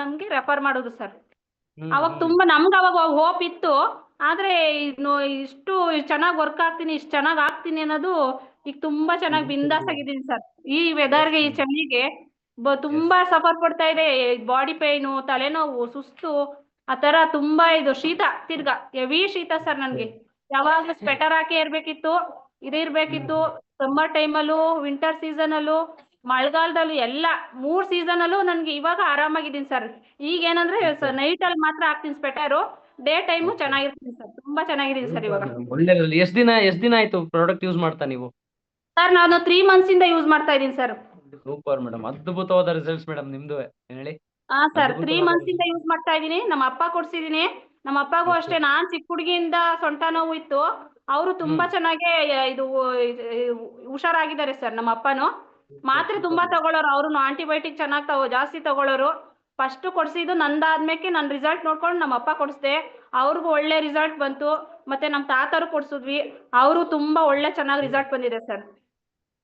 ನಮ್ಗೆ ರೆಫರ್ ಮಾಡೋದು ಸರ್. ಹ್ಮ್ ಅವಾಗ ಹ್ಮ್ ತುಂಬಾ ನಮ್ಗೆ ಅವಾಗ ಹೋಪ್ ಇತ್ತು. ಆದ್ರೆ ಇಷ್ಟು ಚೆನ್ನಾಗಿ ವರ್ಕ್ ಆಗ್ತೀನಿ, ಇಷ್ಟು ಚೆನ್ನಾಗಿ ಆಗ್ತೀನಿ ಅನ್ನೋದು ಈಗ ತುಂಬಾ ಚೆನ್ನಾಗಿ ಬಿಂದಾಸ್ ಆಗಿದ್ದೀನಿ ಸರ್. ಈ ಎಸ್ ವೆದರ್ಗೆ, ಈ ಮೇಡಮ್. ಚಳಿಗೆ ಎಸ್. ತುಂಬಾ ಸಫರ್ ಪಡ್ತಾ ಇದೆ. ಬಾಡಿ ಪೈನು, ತಲೆನೋವು, ಸುಸ್ತು, ಆ ತರ ತುಂಬಾ ಇದು ಶೀತ, ತಿರ್ಗಾ ಹೆವಿ ಶೀತ ಸರ್ ನನ್ಗೆ. ಯಾವಾಗ್ಲೂ ಸ್ವೆಟರ್ ಹಾಕಿ ಇರ್ಬೇಕಿತ್ತು, ಇದಿರ್ಬೇಕಿತ್ತು. ಸಮ್ಮರ್ ಟೈಮಲ್ಲೂ, ವಿಂಟರ್ ಸೀಸನ್ ಅಲ್ಲೂ, ಮಳೆಗಾಲದಲ್ಲೂ ಎಲ್ಲ 3 ಸೀಸನ್ ಅಲ್ಲೂ ನನ್ಗೆ ಇವಾಗ ಆರಾಮಾಗಿದ್ದೀನಿ ಸರ್. ಈಗ ಏನಂದ್ರೆ ನೈಟ್ ಅಲ್ಲಿ ಮಾತ್ರ ಹಾಕ್ತೀನಿ ಸ್ವೆಟರು, ಡೇ ಟೈಮು ಓಕೆ. ಚೆನ್ನಾಗಿರ್ತೀನಿ ಸರ್. ತುಂಬಾ ಚೆನ್ನಾಗಿದ್ದೀನಿ ಸರ್ ಸೂಪರ್ ಇವಾಗ. ಮೇಡಮ್, ಒಳ್ಳೇದ್ರಲ್ಲಿ ಎಷ್ಟ್ ದಿನ ಆಯ್ತು ಪ್ರಾಡಕ್ಟ್ ಯೂಸ್ ಮಾಡ್ತಾ ನೀವು? ಸರ್ ನಾನು 3 ಮಂತ್ಸ್ ಇಂದ ಯೂಸ್ ಮಾಡ್ತಾ ಇದ್ದೀನಿ ಸರ್. ಸೂಪರ್ ಮೇಡಮ್, ಅದ್ಭುತವಾದ ರಿಸಲ್ಟ್ಸ್ ಮೇಡಮ್ ನಿಮ್ದು. ಏನ್ ಹೇಳಿ? ಹಾ ಸರ್, 3 ಅದ್ಭುತವಾದ ಮಂತ್ಸ್ ಇಂದ ರಿಸಲ್ಟ್. ಯೂಸ್ ಮಾಡ್ತಾ ಇದ್ದೀನಿ. ನಮ್ಮ ಅಪ್ಪ ಕೊಡ್ಸಿದೀನಿ. ನಮ್ಮ ಅಪ್ಪಗೂ ಓಕೆ. ಅಷ್ಟೇ, ನಾನ್ ಚಿಕ್ಕ ಹುಡುಗಿಯಿಂದ ಸೊಂಟ ನೋವು ಇತ್ತು. ಅವರು ತುಂಬಾ ಹ್ಮ್. ಚೆನ್ನಾಗಿ ಇದು ಹುಷಾರಾಗಿದ್ದಾರೆ ಸರ್ ನಮ್ಮ ಅಪ್ಪನು. ಸೂಪರ್ ಮಾತ್ರೆ ಸೂಪರ್ ತುಂಬಾ ಮೇಡಮ್. ತಗೊಳ್ಳೋರು, ಅವ್ರು ಆಂಟಿಬಯೋಟಿಕ್ ಚೆನ್ನಾಗಿ ಜಾಸ್ತಿ ತಗೊಳ್ಳೋರು. ಫಸ್ಟ್ ಕೊಡ್ಸಿದ್ದು ನಂದಾದ್ಮೇಲೆ ನನ್ನ ರಿಸಲ್ಟ್ ನೋಡ್ಕೊಂಡು ನಮ್ಮ ಅಪ್ಪ ಕೊಡಿಸ್ದೆ. ಅವ್ರಿಗೂ ಒಳ್ಳೆ ರಿಸಲ್ಟ್ ಬಂತು. ಮತ್ತೆ ನಮ್ಮ ತಾತರು ಕೊಡ್ಸಿದ್ವಿ, ಅವರು ತುಂಬಾ ಒಳ್ಳೆ ಚೆನ್ನಾಗಿ ರಿಸಲ್ಟ್ ಬಂದಿದೆ ಸರ್.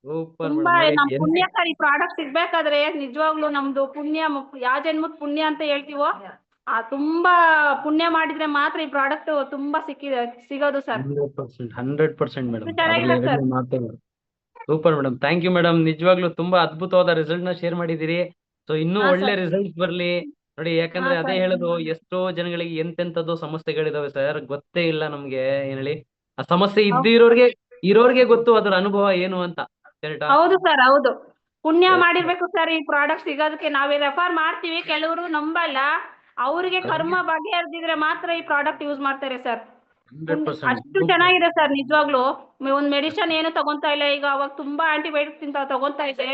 ಸೂಪರ್ ತುಂಬಾ ಮೇಡಮ್, ನೋಡಿ ನಮ್ ಎಂತ. ಪುಣ್ಯ ಸರ್, ಈ ಪ್ರಾಡಕ್ಟ್ ಸಿಗ್ಬೇಕಾದ್ರೆ ನಿಜವಾಗ್ಲೂ ನಮ್ದು ಪುಣ್ಯ, ಯಾವ ಜನ್ಮದ ಪುಣ್ಯ ಅಂತ ಹೇಳ್ತೀವೋ ಆ ತುಂಬಾ ಪುಣ್ಯ ಮಾಡಿದ್ರೆ ಮಾತ್ರ ಈ ಪ್ರಾಡಕ್ಟ್ ತುಂಬಾ ಸಿಗೋದು ಸರ್. 100% ಇದು ಮೇಡಮ್, ಅದ್ರಲ್ಲಿ ಚೆನ್ನಾಗಿದೆ ಸರ್. ಎರಡು ಮಾತು. Super madam, thank you madam. ನಿಜವಾಗ್ಲೂ ತುಂಬಾ ಅದ್ಭುತವಾದ ರಿಸಲ್ಟ್ ನ ಶೇರ್ ಮಾಡಿದ್ದೀರಿ. ಸೊ ಇನ್ನೂ ಹಾ ಒಳ್ಳೆ ಸರ್. ರಿಸಲ್ಟ್ ಬರ್ಲಿ. ನೋಡಿ, ಹಾ ಯಾಕಂದ್ರೆ ಅದೇ ಸರ್. ಹೇಳೋದು, ಎಷ್ಟೋ ಜನಗಳಿಗೆ ಎಂತೆಂತದ್ದು ಸಮಸ್ಯೆಗಳಿದಾವೆ ಸರ್, ಗೊತ್ತೇ ಇಲ್ಲ ನಮ್ಗೆ. ಏನ್ ಹೇಳಿ, ಆ ಸಮಸ್ಯೆ ಇರೋರ್ಗೆ ಗೊತ್ತು ಅದರ ಅನುಭವ ಏನು ಅಂತ. ಕರೆಕ್ಟಾ? ಹೌದು ಸರ್, ಹೌದು. ಪುಣ್ಯ ಎಸ್. ಮಾಡಿರ್ಬೇಕು ಸರ್ ಈ ಪ್ರಾಡಕ್ಟ್ ಸಿಗೋದಕ್ಕೆ. ನಾವೇ ರೆಫರ್ ಮಾಡ್ತೀವಿ, ಕೆಲವರು ನಂಬಲ್ಲ. ಅವ್ರಿಗೆ ಕರ್ಮ ಬಗೆಹರಿದಿದ್ರೆ ಮಾತ್ರ ಈ ಪ್ರಾಡಕ್ಟ್ ಯೂಸ್ ಮಾಡ್ತಾರೆ ಸರ್. 100%. ಅಷ್ಟು ಚೆನ್ನಾಗಿದೆ ಸರ್ ನಿಜವಾಗ್ಲು. ಒಂದ್ ಮೆಡಿಸಿನ್ ಏನು ತಗೊಂತಾ ಇಲ್ಲ ಈಗ. ಅವಾಗ ತುಂಬಾ ಆಂಟಿಬಯೋಟಿಕ್ ತಗೊಂತಾ ಇದ್ದೆ.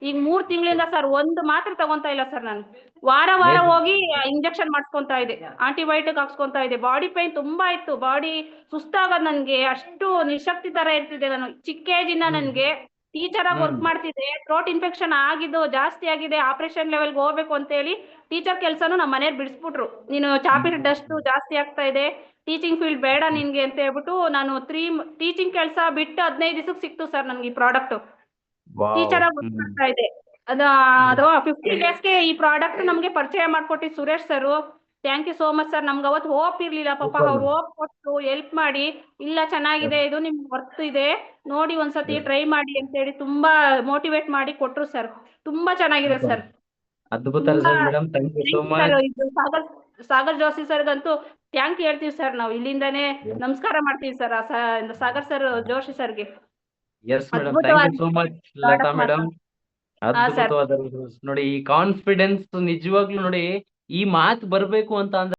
ಈಗ 3 ತಿಂಗಳಿಂದ ಸರ್ ಒಂದು ಮಾತ್ರೆ ತಗೊಂತಾ ಇಲ್ಲ ಸರ್ ನಾನು. ವಾರ ವಾರ ಹೋಗಿ ಇಂಜೆಕ್ಷನ್ ಮಾಡಿಸ್ಕೊಂತಾ ಇದ್ದೆ, ಆಂಟಿಬಯೋಟಿಕ್ ಹಾಕ್ಸ್ಕೊಂತಾ ಇದ್ದೆ. ಬಾಡಿ ಪೈನ್ ತುಂಬಾ ಇತ್ತು, ಬಾಡಿ ಸುಸ್ತಾಗೋದು ನನ್ಗೆ. ಅಷ್ಟು ನಿಶಕ್ತಿ ತರ ಇರ್ತಿದ್ದೆ ನಾನು. ಚಿಕ್ಕ ಏಜ್ ಇಂದ ನನ್ಗೆ ಟೀಚರ್ ಆಗಿ ವರ್ಕ್ ಮಾಡ್ತಿದ್ದೆ. ಥ್ರೋಟ್ ಇನ್ಫೆಕ್ಷನ್ ಆಗಿದ್ದು ಜಾಸ್ತಿ ಆಗಿದೆ, ಆಪರೇಷನ್ ಲೆವೆಲ್ಗೆ ಹೋಗ್ಬೇಕು ಅಂತ ಹೇಳಿ ಟೀಚರ್ ಕೆಲ್ಸನು ನಮ್ಮ ಮನೆಯವ್ರು ಬಿಡಿಸ್ಬಿಟ್ರು. ನೀನು ಚಾಪಿರ್ ಡಸ್ಟ್ ಜಾಸ್ತಿ ಆಗ್ತಾ ಇದೆ, ಟೀಚಿಂಗ್ ಫೀಲ್ಡ್ ಬೇಡ ನಿನ್ಗೆ ಅಂತ ಹೇಳ್ಬಿಟ್ಟು ನಾನು ಟೀಚಿಂಗ್ ಕೆಲಸ ಬಿಟ್ಟು 15 ದಿವಸಕ್ಕೆ ಸಿಕ್ತು ಸರ್ ನನ್ಗೆ ಈ ಪ್ರಾಡಕ್ಟ್. ವಾವ್. ಟೀಚರ್ ಆಗಿ ವರ್ಕ್ ಮಾಡ್ತಾ ಇದ್ದೆ. ಅದು 15 ಡೇಸ್ಗೆ ಈ ಪ್ರಾಡಕ್ಟ್ ನಮ್ಗೆ ಪರಿಚಯ ಮಾಡ್ಕೊಟ್ಟಿ Suresh sir. Thank you so much sir. ನಮ್ಗೆ ಅವತ್ತು ಹೋಪ್ ಇರ್ಲಿಲ್ಲ ಪಾಪ, ಸೂಪರ್ ಅವ್ರು ಮೇಡಮ್. ಹೋಪ್ ಕೊಟ್ಟು ಹೆಲ್ಪ್ ಮಾಡಿ, ಇಲ್ಲ ಚೆನ್ನಾಗಿದೆ, ಇದು ನಿಮ್ಗೆ ವರ್ತ್ ಇದೆ, ನೋಡಿ ಒಂದ್ಸತಿ ಟ್ರೈ ಮಾಡಿ ಅಂತ ಹೇಳಿ ತುಂಬಾ ಮೋಟಿವೇಟ್ ಮಾಡಿ ಕೊಟ್ರು ಸರ್. ತುಂಬಾ ಚೆನ್ನಾಗಿದೆ ಸರ್. ಅದ್ಭುತ ತುಂಬಾ result madam, thank you so thanks sir. Much. ಇದು ಸಾಗರ್ ಜೋಶಿ ಸರ್ಗಂತೂ ಥ್ಯಾಂಕ್ ಹೇಳ್ತೀವಿ ಸರ್. ನಾವು ಇಲ್ಲಿಂದಾನೇ ನಮಸ್ಕಾರ ಮಾಡ್ತೀವಿ ಸರ್ ಸಾಗರ್ ಸರ್, ಜೋಶಿ ಸರ್ಗೆ. ಎಸ್ ಮೇಡಮ್, ಥ್ಯಾಂಕ್ ಯು ಅದ್ಭುತವಾದ ಸೋ ಮಚ್ ಲತಾ ಪ್ರಾಡಕ್ಟ್ ಮಾತ್ರ. ಮೇಡಮ್. ಹಾ ಸರ್. ಅದ್ಭುತವಾದ ರಿಸಲ್ಟ್ಸ್ ನೋಡಿ. ಈ ಕಾನ್ಫಿಡೆನ್ಸ್ ನಿಜವಾಗ್ಲೂ ನೋಡಿ, ಈ ಮಾತು ಬರ್ಬೇಕು ಅಂತ ಅಂದ್ರೆ